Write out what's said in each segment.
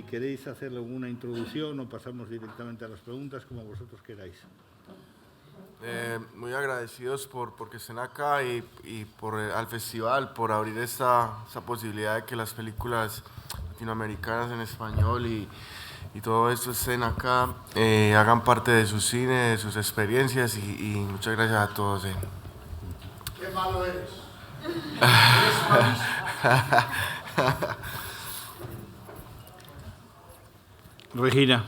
si queréis hacer alguna introducción o pasamos directamente a las preguntas, como vosotros queráis. Muy agradecidos porque estén acá y al festival, por abrir esta posibilidad de que las películas latinoamericanas en español y todo esto estén acá, hagan parte de su cine, de sus experiencias y muchas gracias a todos. ¡Qué malo eres! Regina.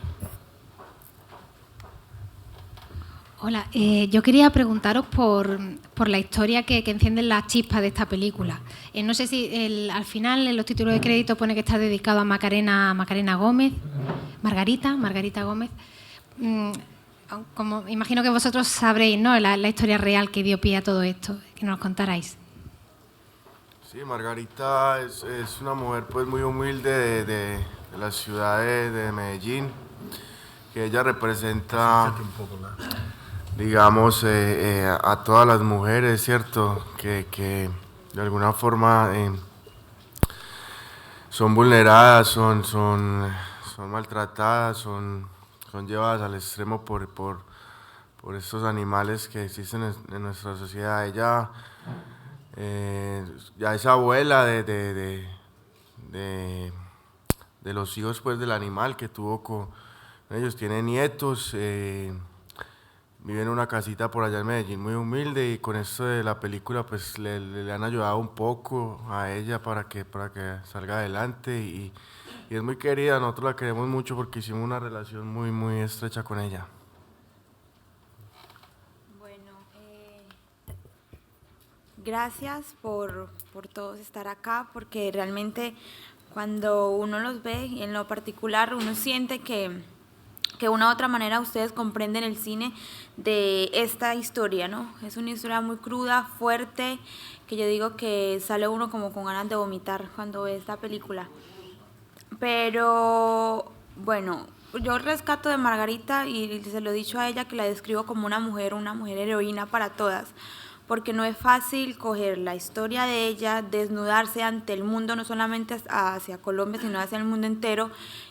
Hola, yo quería preguntaros por la historia que encienden las chispas de esta película. No sé si al final en los títulos de crédito pone que está dedicado a Macarena Gómez, Margarita Gómez. Como imagino que vosotros sabréis, ¿no?, la historia real que dio pie a todo esto, que nos contarais. Sí, Margarita es una mujer pues muy humilde de la ciudad de Medellín, que ella representa, digamos, a todas las mujeres, ¿cierto?, que de alguna forma son vulneradas, son maltratadas, son llevadas al extremo por estos animales que existen en nuestra sociedad. Ella ya es abuela de los hijos pues del animal que tuvo con ellos, tiene nietos, vive en una casita por allá en Medellín muy humilde, y con esto de la película pues le han ayudado un poco a ella para que salga adelante, y es muy querida. Nosotros la queremos mucho porque hicimos una relación muy estrecha con ella. Bueno, gracias por todos estar acá, porque realmente cuando uno los ve, y en lo particular uno siente que de una u otra manera ustedes comprenden el cine de esta historia, ¿no? Es una historia muy cruda, fuerte, que yo digo que sale uno como con ganas de vomitar cuando ve esta película. Pero bueno, yo rescato de Margarita, y se lo he dicho a ella, que la describo como una mujer heroína para todas, porque no es fácil coger la historia de ella, desnudarse ante el mundo, no solamente hacia Colombia, sino hacia el mundo entero,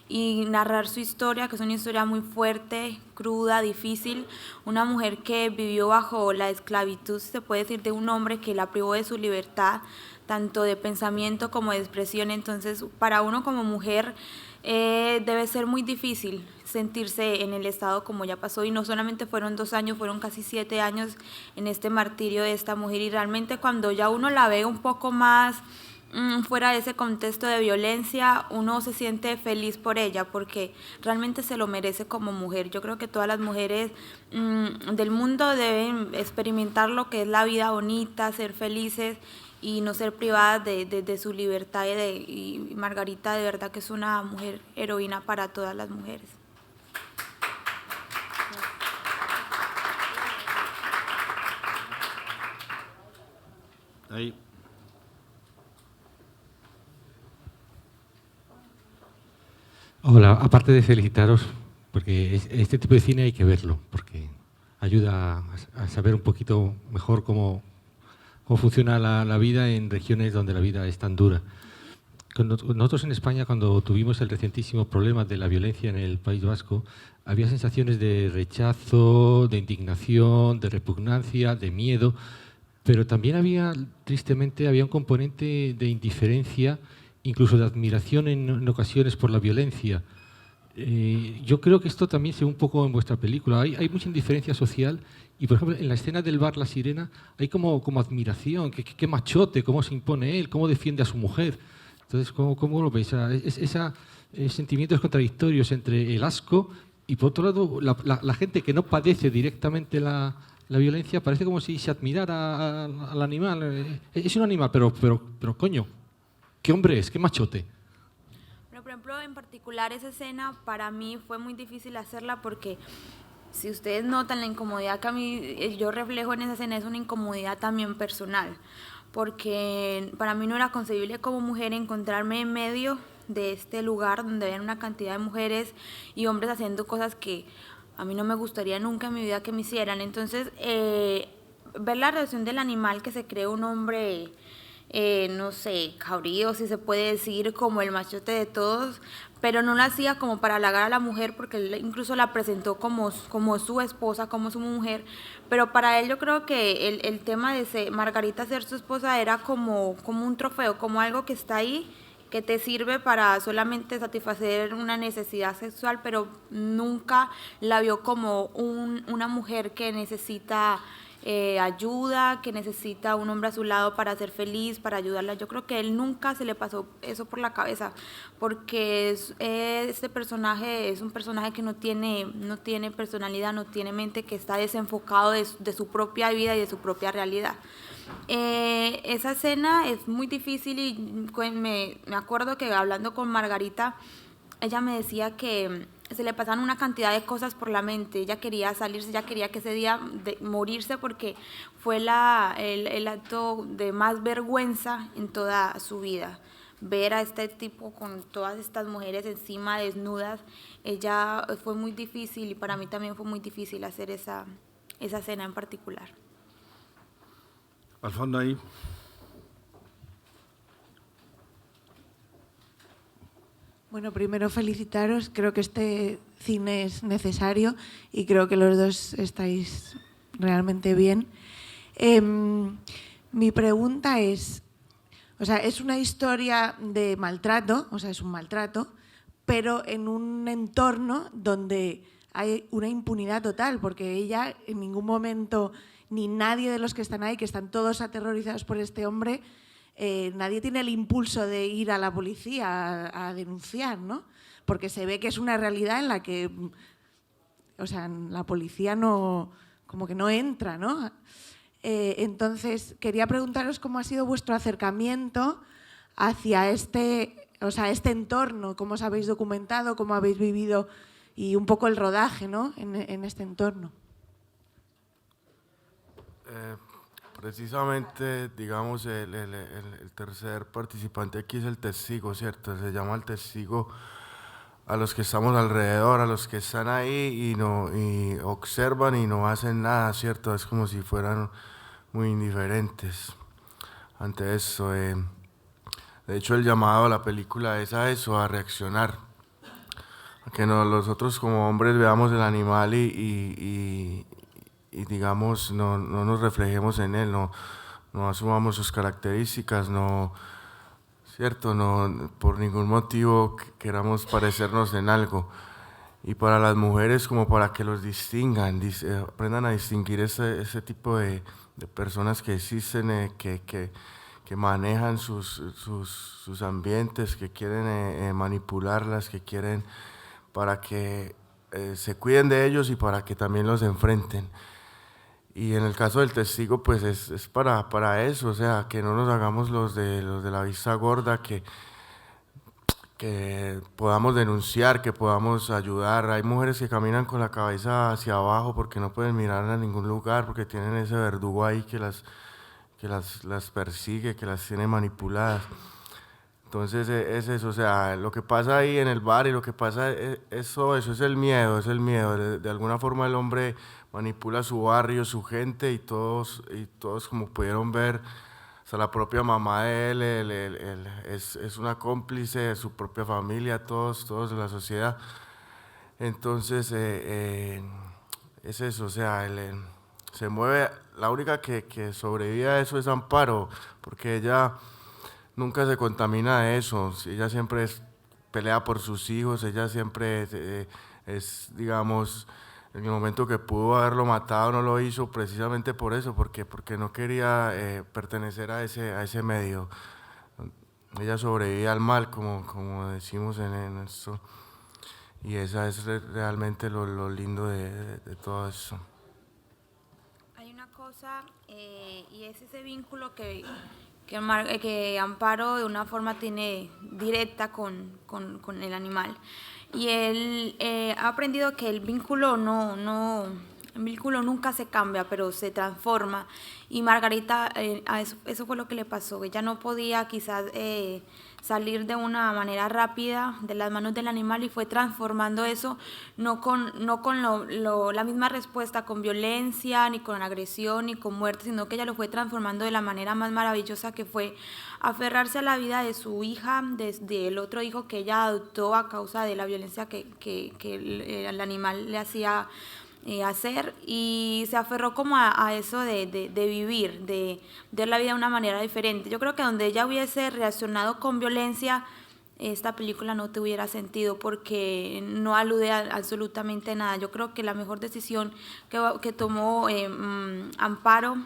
y narrar su historia, que es una historia muy fuerte, cruda, difícil. Una mujer que vivió bajo la esclavitud, se puede decir, de un hombre que la privó de su libertad, tanto de pensamiento como de expresión. Entonces, para uno como mujer debe ser muy difícil sentirse en el estado como ya pasó, y no solamente fueron 2 años, fueron casi 7 años en este martirio de esta mujer. Y realmente cuando ya uno la ve un poco más fuera de ese contexto de violencia, uno se siente feliz por ella, porque realmente se lo merece como mujer. Yo creo que todas las mujeres del mundo deben experimentar lo que es la vida bonita, ser felices y no ser privadas de su libertad, y Margarita de verdad que es una mujer heroína para todas las mujeres. Ahí. Hola, aparte de felicitaros, porque este tipo de cine hay que verlo, porque ayuda a saber un poquito mejor cómo funciona la vida en regiones donde la vida es tan dura. Nosotros en España, cuando tuvimos el recientísimo problema de la violencia en el País Vasco, había sensaciones de rechazo, de indignación, de repugnancia, de miedo, pero también tristemente, había un componente de indiferencia, incluso de admiración en ocasiones por la violencia. Yo creo que esto también se ve un poco en vuestra película. Hay mucha indiferencia social, y, por ejemplo, en la escena del bar La Sirena hay como admiración, qué machote, cómo se impone él, cómo defiende a su mujer. Entonces, ¿cómo lo veis? Esos sentimientos contradictorios entre el asco y, por otro lado, la gente que no padece directamente la violencia, parece como si se admirara al animal. Es un animal, pero coño, ¿qué hombre es? ¿Qué machote? Bueno, por ejemplo, en particular esa escena para mí fue muy difícil hacerla, porque si ustedes notan la incomodidad que a mí yo reflejo en esa escena, es una incomodidad también personal, porque para mí no era concebible como mujer encontrarme en medio de este lugar donde había una cantidad de mujeres y hombres haciendo cosas que a mí no me gustaría nunca en mi vida que me hicieran. Entonces, ver la reacción del animal, que se cree un hombre no sé, cabrío, si se puede decir, como el machote de todos, pero no lo hacía como para halagar a la mujer, porque él incluso la presentó como su esposa, como su mujer, pero para él yo creo que el tema de Margarita ser su esposa era como un trofeo, como algo que está ahí, que te sirve para solamente satisfacer una necesidad sexual, pero nunca la vio como una mujer que necesita ayuda, que necesita un hombre a su lado para ser feliz, para ayudarla. Yo creo que él nunca se le pasó eso por la cabeza, porque este personaje es un personaje que no tiene personalidad, no tiene mente, que está desenfocado de su propia vida y de su propia realidad. Esa escena es muy difícil y me acuerdo que hablando con Margarita, ella me decía que se le pasaban una cantidad de cosas por la mente. Ella quería salirse, ella quería que ese día morirse, porque fue el acto de más vergüenza en toda su vida. Ver a este tipo con todas estas mujeres encima desnudas, ella fue muy difícil, y para mí también fue muy difícil hacer esa escena en particular. Al fondo ahí. Bueno, primero felicitaros, creo que este cine es necesario y creo que los dos estáis realmente bien. Mi pregunta es, o sea, es una historia de maltrato, o sea, es un maltrato, pero en un entorno donde hay una impunidad total, porque ella en ningún momento, ni nadie de los que están ahí, que están todos aterrorizados por este hombre, nadie tiene el impulso de ir a la policía a denunciar, ¿no? Porque se ve que es una realidad en la que, o sea, la policía no, como que no entra, ¿no? Entonces, quería preguntaros cómo ha sido vuestro acercamiento hacia este entorno, cómo os habéis documentado, cómo habéis vivido y un poco el rodaje, ¿no? en este entorno. Precisamente, digamos, el tercer participante aquí es el testigo, ¿cierto? Se llama el testigo a los que estamos alrededor, a los que están ahí y observan y no hacen nada, ¿cierto? Es como si fueran muy indiferentes ante eso. De hecho, el llamado a la película es a eso, a reaccionar, a que nosotros como hombres veamos el animal y digamos, no nos reflejemos en él, no asumamos sus características, ¿cierto? No, por ningún motivo queramos parecernos en algo. Y para las mujeres, como para que los distingan, aprendan a distinguir ese tipo de personas que existen, que manejan sus ambientes, que quieren manipularlas, que quieren para que se cuiden de ellos y para que también los enfrenten. Y en el caso del testigo, pues es para eso, o sea, que no nos hagamos los de la vista gorda, que podamos denunciar, que podamos ayudar. Hay mujeres que caminan con la cabeza hacia abajo porque no pueden mirar a ningún lugar, porque tienen ese verdugo ahí que las persigue, que las tiene manipuladas. Entonces es eso, o sea, lo que pasa ahí en el bar y lo que pasa eso es el miedo, de alguna forma el hombre manipula su barrio, su gente y todos como pudieron ver, hasta la propia mamá de él es una cómplice de su propia familia, todos de la sociedad. Entonces es eso, o sea, se mueve, la única que sobrevive a eso es Amparo, porque ella nunca se contamina de eso, ella siempre pelea por sus hijos, ella siempre es, digamos, en el momento que pudo haberlo matado no lo hizo precisamente por eso, porque no quería pertenecer a ese medio. Ella sobrevive al mal, como decimos en esto, y esa es realmente lo lindo de todo eso. Hay una cosa, y es ese vínculo que Amparo de una forma tiene directa con el animal. Y él ha aprendido que el vínculo nunca se cambia, pero se transforma. Y Margarita, eso fue lo que le pasó. Ella no podía quizás salir de una manera rápida de las manos del animal y fue transformando eso, no con la misma respuesta, con violencia, ni con agresión, ni con muerte, sino que ella lo fue transformando de la manera más maravillosa, que fue aferrarse a la vida de su hija, del otro hijo que ella adoptó a causa de la violencia que el animal le hacía hacer, y se aferró como a eso de vivir, de ver la vida de una manera diferente. Yo creo que donde ella hubiese reaccionado con violencia, esta película no tuviera sentido, porque no alude a absolutamente nada. Yo creo que la mejor decisión que tomó Amparo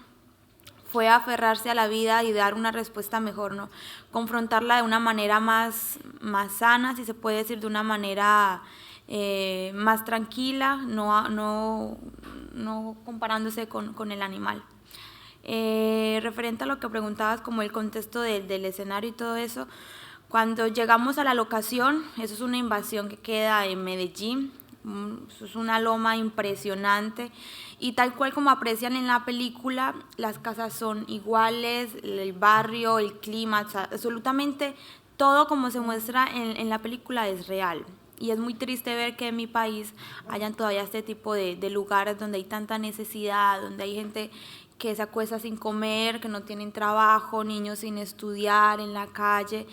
fue aferrarse a la vida y dar una respuesta mejor, ¿no? Confrontarla de una manera más sana, si se puede decir, de una manera más tranquila, no comparándose con el animal. Referente a lo que preguntabas, como el contexto del escenario y todo eso, cuando llegamos a la locación, eso es una invasión que queda en Medellín, eso es una loma impresionante, y tal cual como aprecian en la película, las casas son iguales, el barrio, el clima, o sea, absolutamente todo como se muestra en la película es real. Y es muy triste ver que en mi país hayan todavía este tipo de lugares donde hay tanta necesidad, donde hay gente que se acuesta sin comer, que no tienen trabajo, niños sin estudiar en la calle.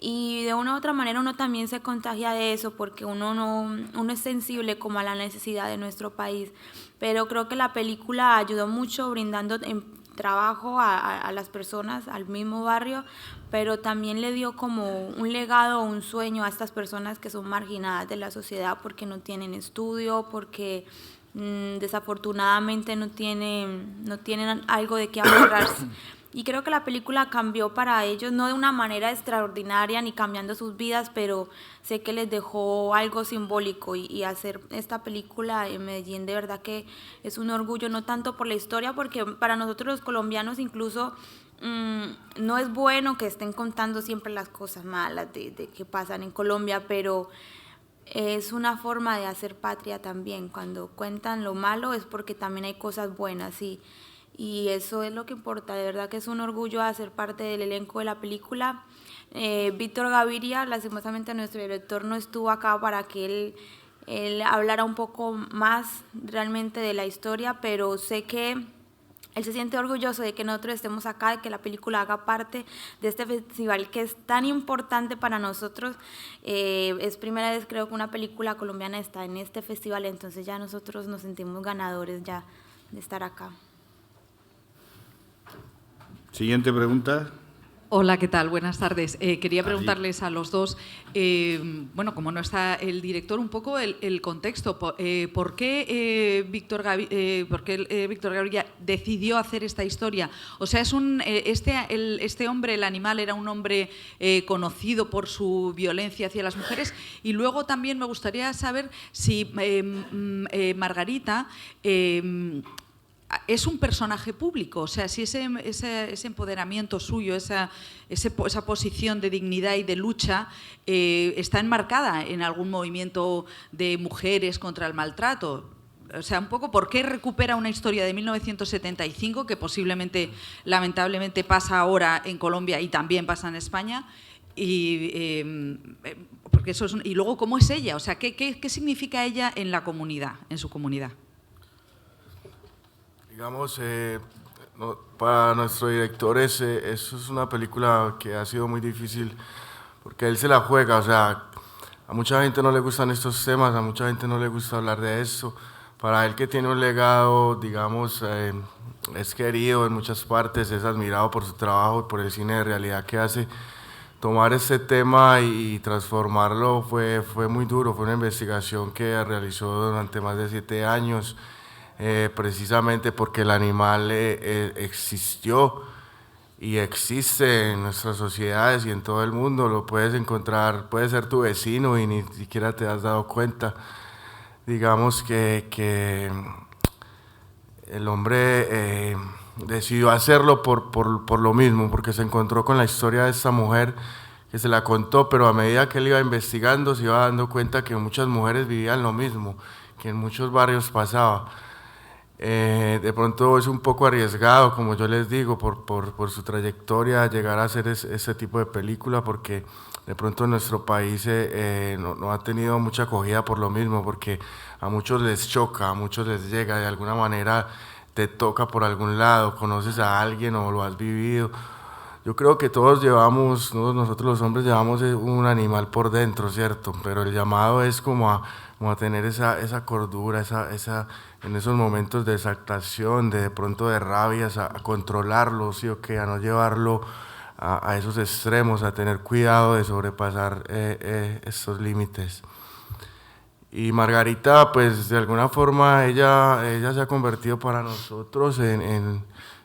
Y de una u otra manera uno también se contagia de eso, porque uno es sensible como a la necesidad de nuestro país. Pero creo que la película ayudó mucho brindando trabajo a las personas, al mismo barrio, pero también le dio como un legado o un sueño a estas personas que son marginadas de la sociedad porque no tienen estudio, porque desafortunadamente no tienen algo de qué aferrarse. Y creo que la película cambió para ellos, no de una manera extraordinaria ni cambiando sus vidas, pero sé que les dejó algo simbólico, y hacer esta película en Medellín de verdad que es un orgullo, no tanto por la historia, porque para nosotros los colombianos incluso no es bueno que estén contando siempre las cosas malas de que pasan en Colombia, pero es una forma de hacer patria también. Cuando cuentan lo malo es porque también hay cosas buenas, y eso es lo que importa. De verdad que es un orgullo hacer parte del elenco de la película. Víctor Gaviria, lastimosamente nuestro director, no estuvo acá para que él hablara un poco más realmente de la historia, pero sé que él se siente orgulloso de que nosotros estemos acá, de que la película haga parte de este festival que es tan importante para nosotros. Es primera vez, creo, que una película colombiana está en este festival, entonces ya nosotros nos sentimos ganadores ya de estar acá. Siguiente pregunta. Hola, ¿qué tal? Buenas tardes. Quería preguntarles a los dos, bueno, como no está el director, un poco el contexto. ¿Por qué Víctor Gaviria decidió hacer esta historia? O sea, este hombre, el animal, era un hombre conocido por su violencia hacia las mujeres. Y luego también me gustaría saber si Margarita es un personaje público, o sea, si ese empoderamiento suyo, esa posición de dignidad y de lucha está enmarcada en algún movimiento de mujeres contra el maltrato. O sea, un poco, ¿por qué recupera una historia de 1975 que posiblemente, lamentablemente, pasa ahora en Colombia y también pasa en España? Porque eso y luego, ¿cómo es ella? O sea, ¿qué significa ella en la comunidad, en su comunidad? Digamos, para nuestro director eso es una película que ha sido muy difícil porque él se la juega, o sea, a mucha gente no le gustan estos temas, a mucha gente no le gusta hablar de eso. Para él, que tiene un legado, digamos, es querido en muchas partes, es admirado por su trabajo y por el cine de realidad que hace. Tomar ese tema y transformarlo fue muy duro, fue una investigación que realizó durante más de 7 años. Precisamente porque el animal existió y existe en nuestras sociedades y en todo el mundo. Lo puedes encontrar, puede ser tu vecino y ni siquiera te has dado cuenta. Digamos que el hombre decidió hacerlo por lo mismo, porque se encontró con la historia de esta mujer que se la contó, pero a medida que él iba investigando se iba dando cuenta que muchas mujeres vivían lo mismo, que en muchos barrios pasaba. De pronto es un poco arriesgado, como yo les digo, por su trayectoria, llegar a hacer ese tipo de película, porque de pronto en nuestro país no ha tenido mucha acogida por lo mismo, porque a muchos les choca, a muchos les llega, de alguna manera te toca por algún lado, conoces a alguien o lo has vivido. Yo creo que todos nosotros los hombres llevamos un animal por dentro, ¿cierto? Pero el llamado es como a tener esa cordura, en esos momentos de exaltación, de pronto de rabias, a controlarlo, ¿sí o qué? A no llevarlo a esos extremos, a tener cuidado de sobrepasar estos límites. Y Margarita, pues de alguna forma, ella se ha convertido para nosotros en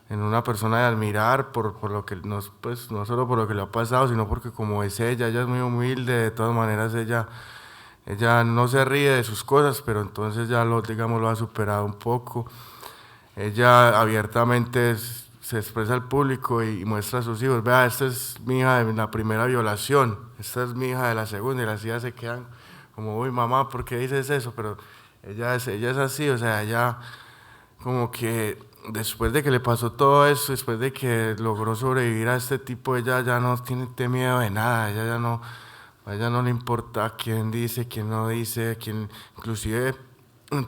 una persona de admirar por lo que pues no solo por lo que le ha pasado, sino porque como es ella es muy humilde, de todas maneras ella no se ríe de sus cosas, pero entonces ya lo ha superado un poco. Ella abiertamente se expresa al público y muestra a sus hijos, vea, esta es mi hija de la primera violación, esta es mi hija de la segunda, y las hijas se quedan como, uy mamá, ¿por qué dices eso? Pero ella es así, o sea, ella como que después de que le pasó todo eso, después de que logró sobrevivir a este tipo, ella ya no tiene miedo de nada, a ella no le importa quién dice, quién no dice, inclusive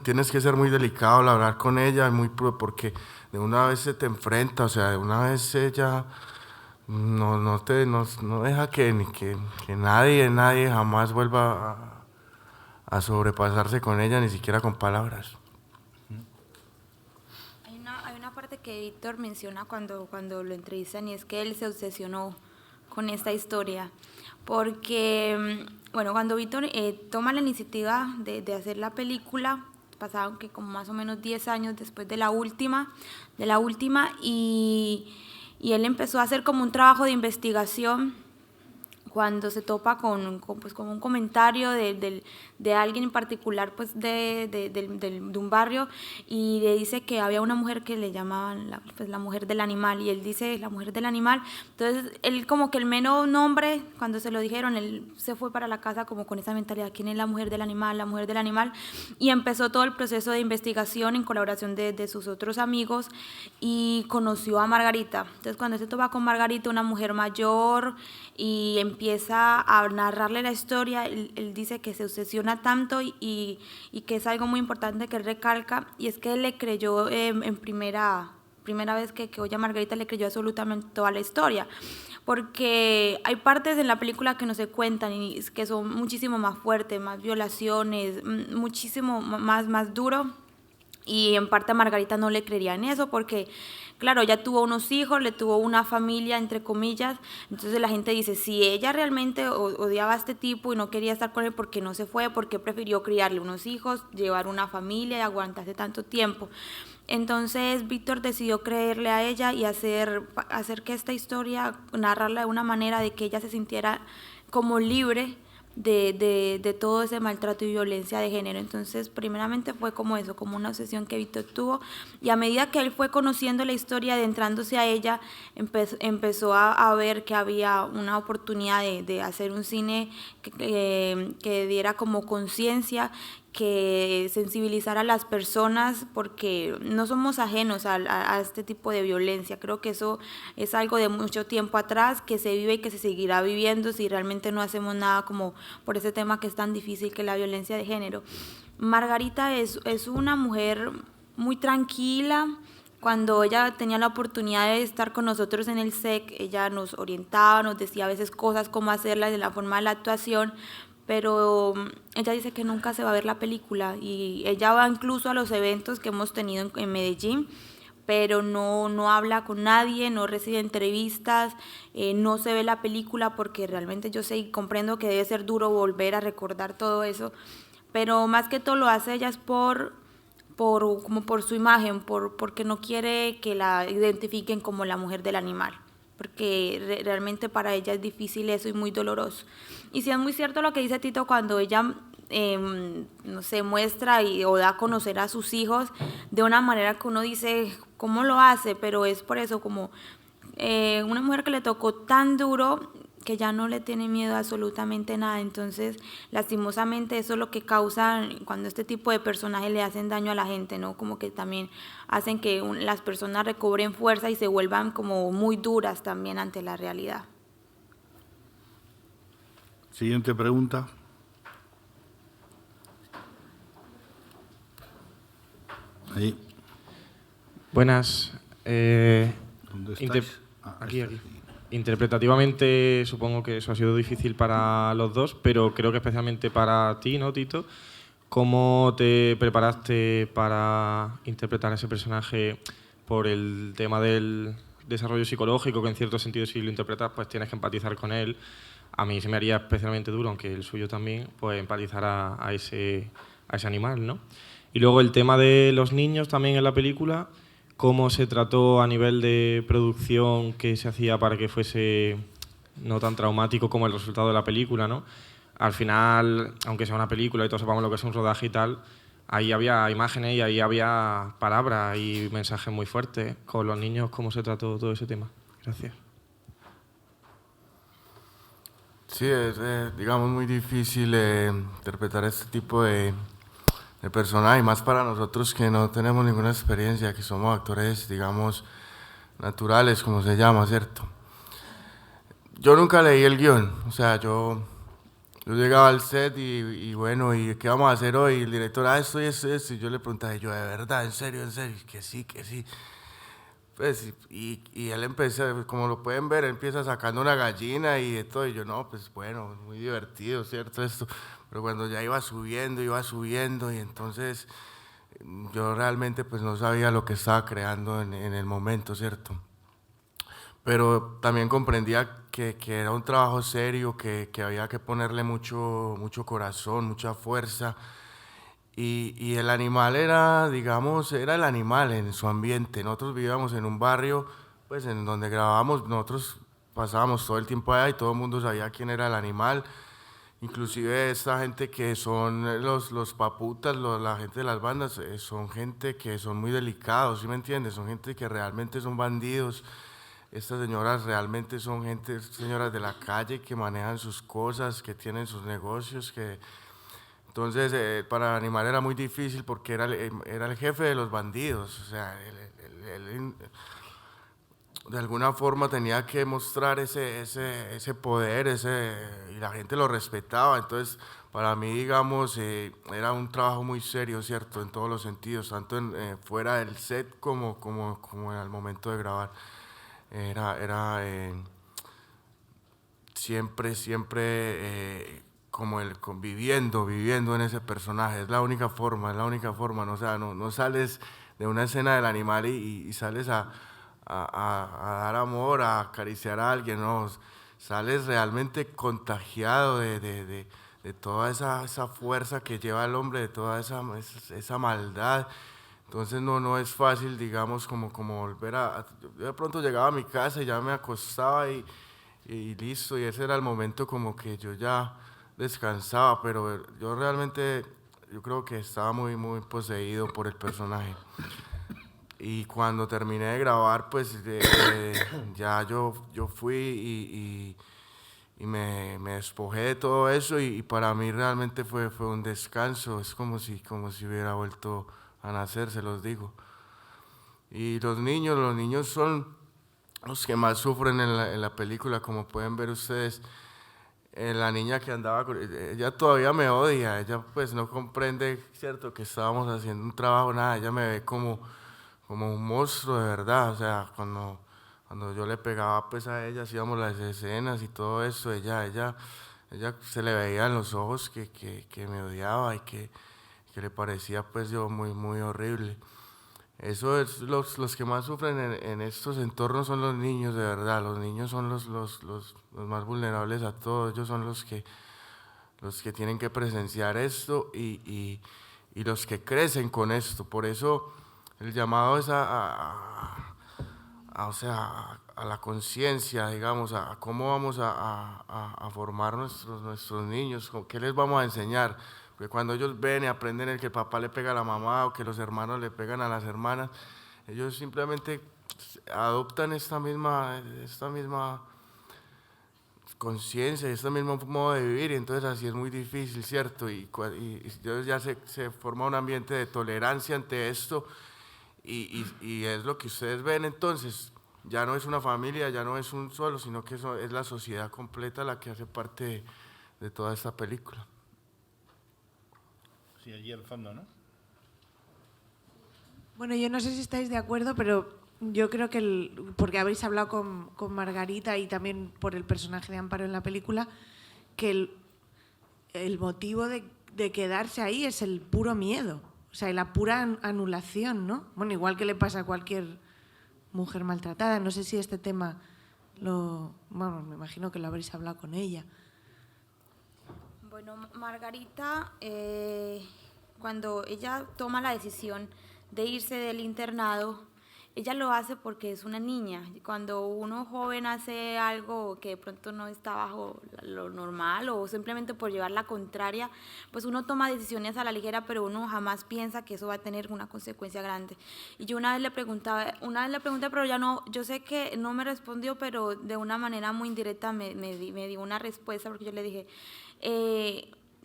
tienes que ser muy delicado al hablar con ella, porque de una vez se te enfrenta, o sea, de una vez ella no deja que nadie jamás vuelva a sobrepasarse con ella, ni siquiera con palabras. Hay una parte que Víctor menciona cuando lo entrevistan, y es que él se obsesionó con esta historia, porque bueno, cuando Víctor toma la iniciativa de hacer la película, pasaron que como más o menos 10 años después de la última, y él empezó a hacer como un trabajo de investigación cuando se topa con un comentario de alguien en particular, pues de un barrio, y le dice que había una mujer que le llamaban la mujer del animal, y él dice la mujer del animal. Entonces él, como que el mero nombre, cuando se lo dijeron, él se fue para la casa como con esa mentalidad, ¿quién es la mujer del animal? La mujer del animal. Y empezó todo el proceso de investigación en colaboración de sus otros amigos, y conoció a Margarita. Entonces cuando se topa con Margarita, una mujer mayor, y empieza a narrarle la historia, él dice que se obsesiona tanto y que es algo muy importante que él recalca, y es que él le creyó en primera vez que oye a Margarita, le creyó absolutamente toda la historia, porque hay partes en la película que no se cuentan y que son muchísimo más fuertes, más violaciones, muchísimo más duro, y en parte a Margarita no le creería en eso, porque claro, ella tuvo unos hijos, le tuvo una familia, entre comillas. Entonces la gente dice, si ella realmente odiaba a este tipo y no quería estar con él, ¿por qué no se fue? ¿Por qué prefirió criarle unos hijos, llevar una familia y aguantarse tanto tiempo? Entonces Víctor decidió creerle a ella y hacer que esta historia, narrarla de una manera de que ella se sintiera como libre de todo ese maltrato y violencia de género. Entonces primeramente fue como eso, como una obsesión que Víctor tuvo, y a medida que él fue conociendo la historia, adentrándose a ella, empezó a ver que había una oportunidad de hacer un cine que diera como conciencia, que sensibilizara a las personas, porque no somos ajenos a este tipo de violencia. Creo que eso es algo de mucho tiempo atrás, que se vive y que se seguirá viviendo si realmente no hacemos nada como por ese tema que es tan difícil, que la violencia de género. Margarita es una mujer muy tranquila. Cuando ella tenía la oportunidad de estar con nosotros en el SEC, ella nos orientaba, nos decía a veces cosas, cómo hacerlas, de la forma de la actuación, pero ella dice que nunca se va a ver la película, y ella va incluso a los eventos que hemos tenido en Medellín, pero no habla con nadie, no recibe entrevistas, no se ve la película, porque realmente yo sé y comprendo que debe ser duro volver a recordar todo eso, pero más que todo lo hace ella es por su imagen, porque no quiere que la identifiquen como la mujer del animal, porque realmente para ella es difícil eso y muy doloroso. Y sí es muy cierto lo que dice Tito, cuando ella no sé, muestra o da a conocer a sus hijos de una manera que uno dice, ¿cómo lo hace? Pero es por eso, como una mujer que le tocó tan duro, que ya no le tiene miedo a absolutamente nada. Entonces, lastimosamente, eso es lo que causa cuando este tipo de personajes le hacen daño a la gente, ¿no? Como que también hacen que las personas recobren fuerza y se vuelvan como muy duras también ante la realidad. Siguiente pregunta. Ahí. Buenas. ¿Dónde estás? Aquí. estás. Interpretativamente supongo que eso ha sido difícil para los dos, pero creo que especialmente para ti, ¿no, Tito? ¿Cómo te preparaste para interpretar a ese personaje por el tema del desarrollo psicológico, que en cierto sentido si lo interpretas pues tienes que empatizar con él? A mí se me haría especialmente duro, aunque el suyo también, pues empatizar a ese animal, ¿no? Y luego el tema de los niños también en la película, cómo se trató a nivel de producción que se hacía para que fuese no tan traumático como el resultado de la película, ¿no? Al final, aunque sea una película y todos sepamos lo que es un rodaje y tal, ahí había imágenes y ahí había palabras y mensajes muy fuertes. Con los niños, ¿cómo se trató todo ese tema? Gracias. Sí, es, digamos, muy difícil interpretar este tipo de personaje, y más para nosotros que no tenemos ninguna experiencia, que somos actores, digamos, naturales, como se llama, ¿cierto? Yo nunca leí el guión, o sea, yo llegaba al set y bueno, ¿y qué vamos a hacer hoy? Y el director, esto y esto, y yo le preguntaba, yo, ¿de verdad, en serio, que sí, que sí? Pues, y él empieza, como lo pueden ver, él empieza sacando una gallina y de todo, y yo, no, pues bueno, muy divertido, ¿cierto? Esto, pero cuando ya iba subiendo, y entonces yo realmente pues no sabía lo que estaba creando en el momento, ¿cierto? Pero también comprendía que era un trabajo serio, que había que ponerle mucho corazón, mucha fuerza. Y el animal era, digamos, era el animal en su ambiente. Nosotros vivíamos en un barrio, pues en donde grabábamos, nosotros pasábamos todo el tiempo allá y todo el mundo sabía quién era el animal. Inclusive esta gente que son los paputas, la gente de las bandas, son gente que son muy delicados, ¿sí me entiendes? Son gente que realmente son bandidos. Estas señoras realmente son señoras de la calle que manejan sus cosas, que tienen sus negocios, que... Entonces, para el animal era muy difícil porque era el jefe de los bandidos, o sea, él de alguna forma tenía que mostrar ese poder, y la gente lo respetaba. Entonces, para mí, digamos, era un trabajo muy serio, ¿cierto? En todos los sentidos, tanto fuera del set como en el momento de grabar. Era siempre como viviendo en ese personaje. Es la única forma, ¿no? O sea, no sales de una escena del animal y sales a dar amor, a acariciar a alguien, no, sales realmente contagiado de toda esa fuerza que lleva el hombre, de toda esa maldad. Entonces no es fácil, digamos, como volver yo de pronto llegaba a mi casa y ya me acostaba y listo, y ese era el momento como que yo ya descansaba, pero yo realmente, yo creo que estaba muy poseído por el personaje. Y cuando terminé de grabar, pues ya yo fui y me despojé de todo eso y para mí realmente fue un descanso. Es como si hubiera vuelto a nacer, se los digo. Y los niños son los que más sufren en la película, como pueden ver ustedes. La niña que andaba con ella todavía me odia, ella pues no comprende, cierto, que estábamos haciendo un trabajo, nada, ella me ve como un monstruo de verdad. O sea, cuando yo le pegaba pues a ella, hacíamos las escenas y todo eso, ella se le veía en los ojos que me odiaba y que le parecía pues yo muy horrible. Eso es los que más sufren en estos entornos son los niños, de verdad. Los niños son los más vulnerables a todo. Ellos son los que tienen que presenciar esto y los que crecen con esto. Por eso el llamado es a la conciencia, digamos, a cómo vamos a formar nuestros niños, qué les vamos a enseñar. Porque cuando ellos ven y aprenden el que el papá le pega a la mamá o que los hermanos le pegan a las hermanas, ellos simplemente adoptan esta misma conciencia y este mismo modo de vivir, y entonces así es muy difícil, ¿cierto? Y ya se forma un ambiente de tolerancia ante esto, y es lo que ustedes ven entonces, ya no es una familia, ya no es un solo, sino que es la sociedad completa la que hace parte de toda esta película. Sí, allí al fondo, ¿no? Bueno, yo no sé si estáis de acuerdo, pero yo creo que, porque habéis hablado con Margarita y también por el personaje de Amparo en la película, que el motivo de quedarse ahí es el puro miedo, o sea, la pura anulación, ¿no? Bueno, igual que le pasa a cualquier mujer maltratada. No sé si este tema bueno, me imagino que lo habréis hablado con ella. Bueno, Margarita, cuando ella toma la decisión de irse del internado, ella lo hace porque es una niña. Cuando uno joven hace algo que de pronto no está bajo lo normal o simplemente por llevar la contraria, pues uno toma decisiones a la ligera, pero uno jamás piensa que eso va a tener una consecuencia grande. Y yo una vez le pregunté, pero ya no, yo sé que no me respondió, pero de una manera muy indirecta me dio una respuesta, porque yo le dije,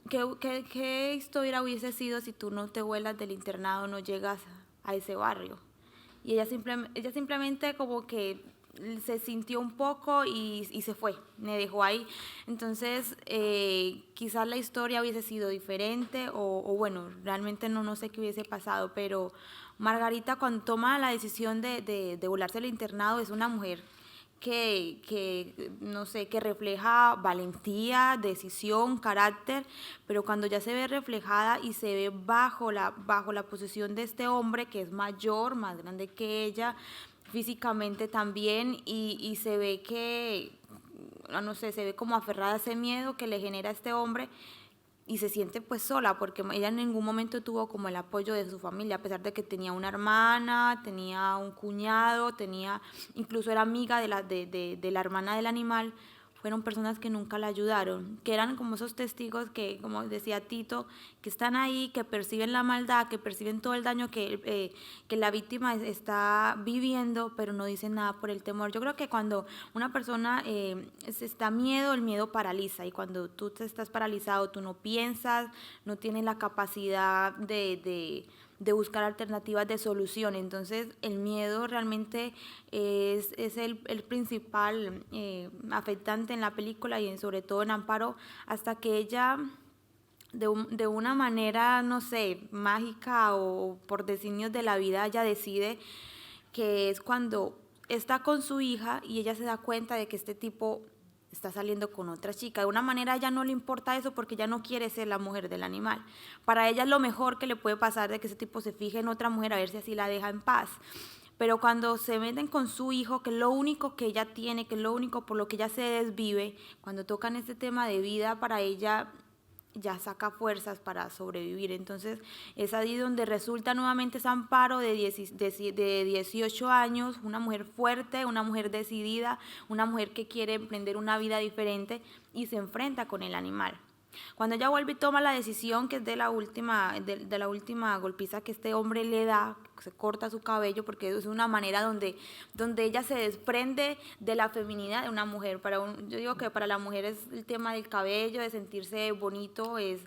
¿qué historia hubiese sido si tú no te vuelas del internado, no llegas a ese barrio? Y ella simplemente como que se sintió un poco y se fue, me dejó ahí. Entonces, quizás la historia hubiese sido diferente o bueno, realmente no sé qué hubiese pasado, pero Margarita, cuando toma la decisión de volarse al internado, es una mujer que no sé, que refleja valentía, decisión, carácter, pero cuando ya se ve reflejada y se ve bajo la posesión de este hombre que es mayor, más grande que ella, físicamente también, y se ve que, no sé, se ve como aferrada a ese miedo que le genera este hombre, y se siente pues sola, porque ella en ningún momento tuvo como el apoyo de su familia, a pesar de que tenía una hermana, tenía un cuñado, incluso era amiga de la hermana del animal. Fueron personas que nunca la ayudaron, que eran como esos testigos que, como decía Tito, que están ahí, que perciben la maldad, que perciben todo el daño que la víctima está viviendo, pero no dicen nada por el temor. Yo creo que cuando una persona está miedo, el miedo paraliza, y cuando tú estás paralizado, tú no piensas, no tienes la capacidad de buscar alternativas de solución. Entonces el miedo realmente es el principal afectante en la película y sobre todo en Amparo, hasta que ella de una manera, no sé, mágica o por designios de la vida, ella decide, que es cuando está con su hija y ella se da cuenta de que este tipo está saliendo con otra chica. De una manera a ella no le importa eso porque ella no quiere ser la mujer del animal. Para ella es lo mejor que le puede pasar de que ese tipo se fije en otra mujer a ver si así la deja en paz. Pero cuando se meten con su hijo, que es lo único que ella tiene, que es lo único por lo que ella se desvive, cuando tocan este tema de vida, para ella ya saca fuerzas para sobrevivir. Entonces es ahí donde resulta nuevamente ese Amparo de 18 años, una mujer fuerte, una mujer decidida, una mujer que quiere emprender una vida diferente y se enfrenta con el animal. Cuando ella vuelve y toma la decisión, que es de la última golpiza que este hombre le da, se corta su cabello, porque es una manera donde ella se desprende de la feminidad de una mujer. Yo digo que para la mujer es el tema del cabello, de sentirse bonito, es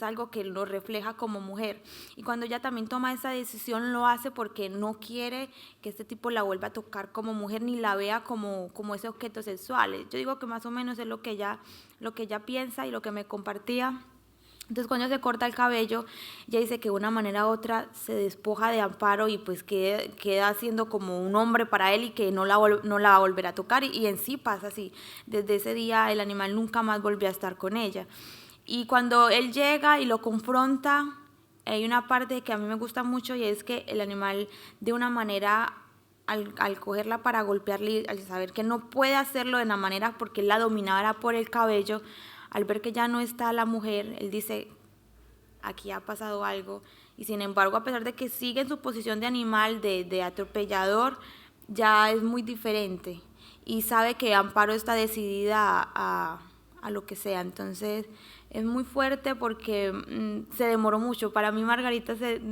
algo que lo refleja como mujer. Y cuando ella también toma esa decisión, lo hace porque no quiere que este tipo la vuelva a tocar como mujer ni la vea como ese objeto sexual. Yo digo que más o menos es lo que ella piensa y lo que me compartía. Entonces cuando se corta el cabello, ella dice que de una manera u otra se despoja de Amparo y pues queda siendo como un hombre para él y que no la va a volver a tocar. Y en sí pasa así. Desde ese día el animal nunca más volvió a estar con ella. Y cuando él llega y lo confronta, hay una parte que a mí me gusta mucho, y es que el animal, de una manera, al cogerla para golpearle, al saber que no puede hacerlo de una manera porque él la dominaba por el cabello, al ver que ya no está la mujer, él dice, aquí ha pasado algo. Y sin embargo, a pesar de que sigue en su posición de animal, de atropellador, ya es muy diferente. Y sabe que Amparo está decidida a lo que sea. Entonces es muy fuerte porque se demoró mucho. Para mí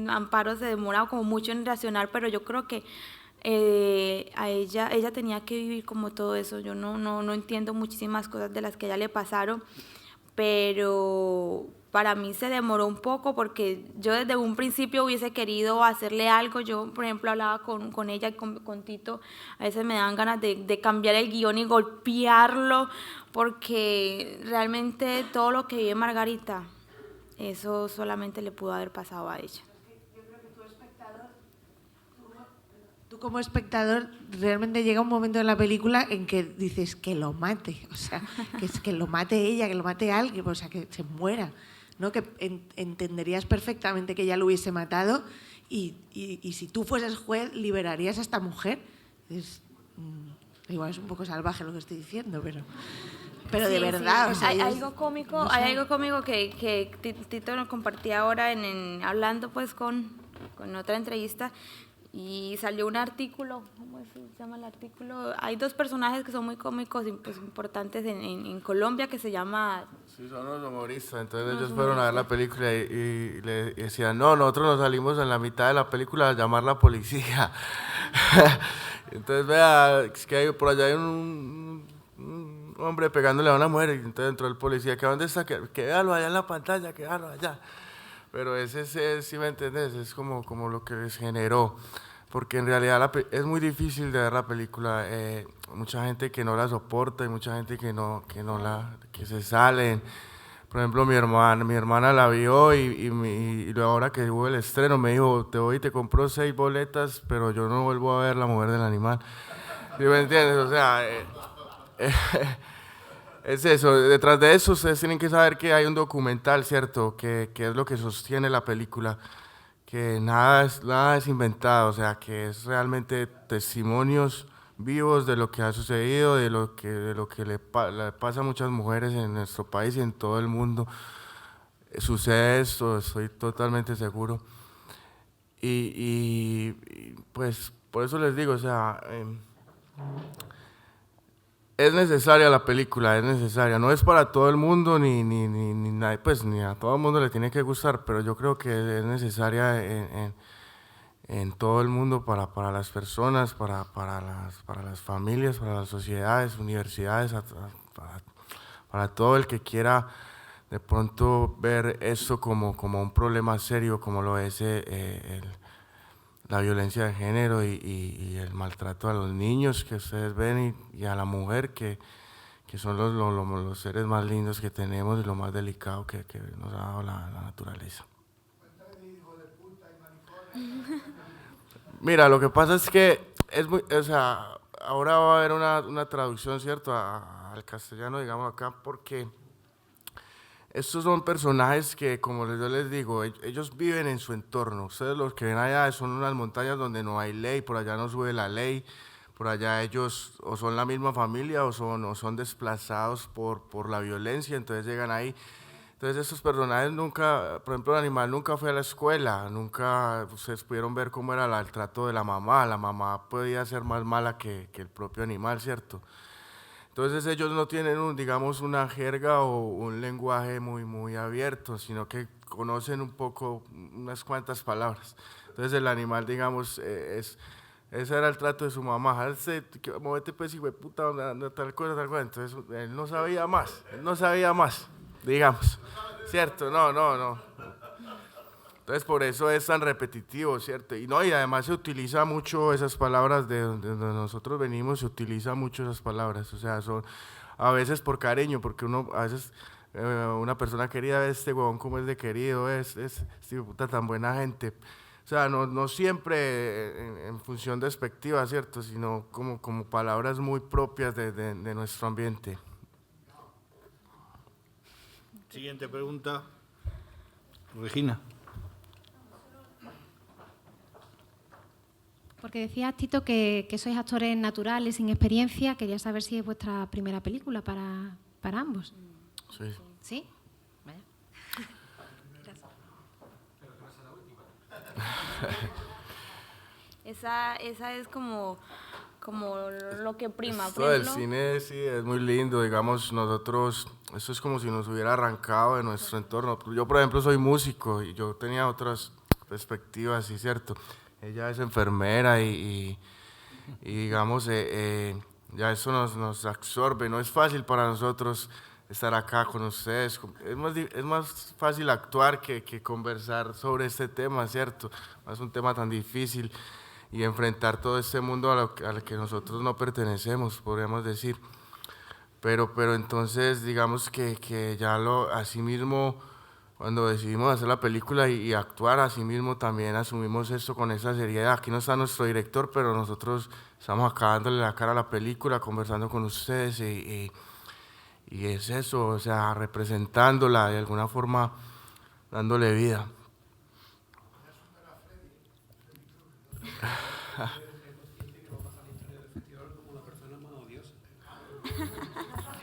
Amparo se demora como mucho en reaccionar, pero yo creo que a ella tenía que vivir como todo eso. Yo no entiendo muchísimas cosas de las que a ella le pasaron, pero para mí se demoró un poco porque yo desde un principio hubiese querido hacerle algo. Yo, por ejemplo, hablaba con ella y con Tito, a veces me dan ganas de cambiar el guión y golpearlo, porque realmente todo lo que vive Margarita, eso solamente le pudo haber pasado a ella. Tú como espectador realmente llega un momento en la película en que dices que lo mate, o sea, que lo mate ella, que lo mate alguien, o sea, que se muera, ¿no? Que entenderías perfectamente que ella lo hubiese matado y si tú fueses juez liberarías a esta mujer. Igual es un poco salvaje lo que estoy diciendo, pero de verdad, sí. O sea, hay algo cómico, no sé. hay algo cómico que Tito nos compartía ahora hablando pues con otra entrevista. Y salió un artículo, ¿cómo se llama el artículo? Hay dos personajes que son muy cómicos y pues, importantes en Colombia, que se llama... Sí, son los humoristas, entonces ellos fueron a ver la película y le decían, no, nosotros nos salimos en la mitad de la película a llamar a la policía. Entonces vea, es que por allá hay un hombre pegándole a una mujer y entonces entró el policía, ¿que dónde está? Que véalo allá en la pantalla, que véalo allá. Pero ese sí me entendés, es como lo que les generó, porque en realidad es muy difícil de ver la película, mucha gente que no la soporta y mucha gente que se salen. Por ejemplo, mi hermana la vio y luego ahora que hubo el estreno me dijo, te voy y te compro 6 boletas, pero yo no vuelvo a ver La Mujer del Animal. ¿Sí me entiendes? O sea, es eso, detrás de eso ustedes tienen que saber que hay un documental, ¿cierto? Que es lo que sostiene la película, que nada es inventado, o sea, que es realmente testimonios vivos de lo que ha sucedido, de lo que le pasa a muchas mujeres en nuestro país y en todo el mundo. Sucede esto, estoy totalmente seguro. Y pues por eso les digo, o sea... es necesaria la película, es necesaria. No es para todo el mundo, ni a todo el mundo le tiene que gustar, pero yo creo que es necesaria en todo el mundo para las personas, para las familias, para las sociedades, universidades, para todo el que quiera de pronto ver esto como un problema serio, como lo es la violencia de género y el maltrato a los niños que ustedes ven y a la mujer que son los seres más lindos que tenemos y lo más delicado que nos ha dado la naturaleza. Mira, lo que pasa es que ahora va a haber una traducción, ¿cierto?, al castellano, digamos acá, porque estos son personajes que, como yo les digo, ellos viven en su entorno. Ustedes los que ven allá son unas montañas donde no hay ley, por allá no sube la ley, por allá ellos o son la misma familia o son desplazados por la violencia, entonces llegan ahí. Entonces estos personajes nunca, por ejemplo el animal nunca fue a la escuela, nunca ustedes pudieron ver cómo era el trato de la mamá podía ser más mala que el propio animal, ¿cierto? Entonces ellos no tienen, digamos, una jerga o un lenguaje muy abierto, sino que conocen un poco, unas cuantas palabras. Entonces el animal, digamos, ese era el trato de su mamá. Movete pues, hijo de puta, tal cosa. Entonces él no sabía más, digamos. ¿Cierto? No. Entonces por eso es tan repetitivo, ¿cierto? Y además se utiliza mucho esas palabras de donde nosotros venimos, se utiliza mucho esas palabras, o sea, son a veces por cariño, porque a veces una persona querida ve este huevón como es de querido, este puta tan buena gente, o sea, no siempre en función despectiva, ¿cierto? Sino como palabras muy propias de nuestro ambiente. Siguiente pregunta, Regina. Porque decías, Tito, que sois actores naturales, sin experiencia. Quería saber si es vuestra primera película para ambos. Sí. ¿Sí? Vaya. Esa es como lo que prima. Esto del cine sí es muy lindo, digamos, nosotros, eso es como si nos hubiera arrancado de nuestro entorno. Yo, por ejemplo, soy músico y yo tenía otras perspectivas, sí, cierto. Ella es enfermera y digamos, ya eso nos absorbe. No es fácil para nosotros estar acá con ustedes. Es más fácil actuar que conversar sobre este tema, ¿cierto? Es un tema tan difícil y enfrentar todo este mundo al que nosotros no pertenecemos, podríamos decir. Pero entonces, digamos que ya así mismo, cuando decidimos hacer la película y actuar, así mismo también asumimos esto con esa seriedad. Aquí no está nuestro director, pero nosotros estamos acá dándole la cara a la película, conversando con ustedes y es eso, o sea, representándola de alguna forma, dándole vida.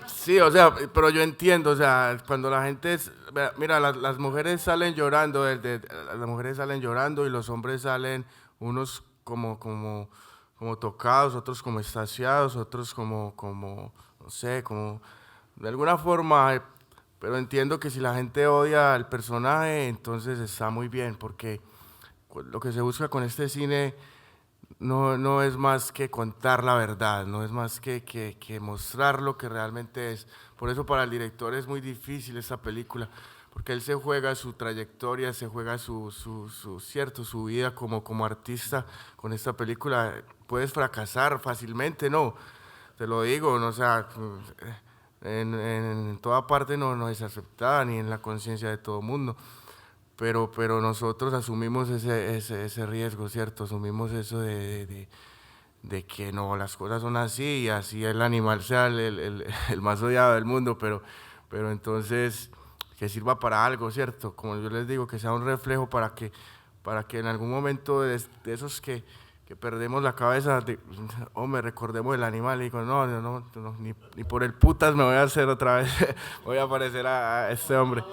Sí, o sea, pero yo entiendo, o sea, cuando la gente, mira, las mujeres salen llorando, las mujeres salen llorando y los hombres salen unos como tocados, otros como extasiados, otros como, no sé, como de alguna forma, pero entiendo que si la gente odia al personaje, entonces está muy bien, porque lo que se busca con este cine no es más que contar la verdad, no es más que mostrar lo que realmente es. Por eso para el director es muy difícil esta película, porque él se juega su trayectoria, se juega su vida como artista con esta película. Puedes fracasar fácilmente, ¿no? Te lo digo, no, o sea, en toda parte no es aceptada, ni en la conciencia de todo el mundo. Pero nosotros asumimos ese riesgo, ¿cierto? Asumimos eso de que no, las cosas son así y así el animal sea el más odiado del mundo, pero entonces que sirva para algo, ¿cierto? Como yo les digo, que sea un reflejo para que en algún momento de esos que perdemos la cabeza, hombre, recordemos el animal y digo, no, ni por el putas me voy a hacer otra vez, voy a parecer a este hombre.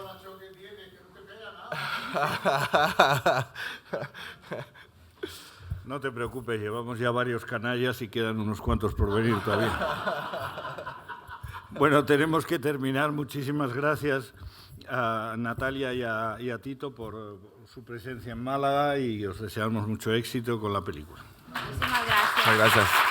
No te preocupes, llevamos ya varios canallas y quedan unos cuantos por venir todavía. Bueno, tenemos que terminar. Muchísimas gracias a Natalia y a Tito por su presencia en Málaga y os deseamos mucho éxito con la película. Muchísimas gracias. Muchas gracias.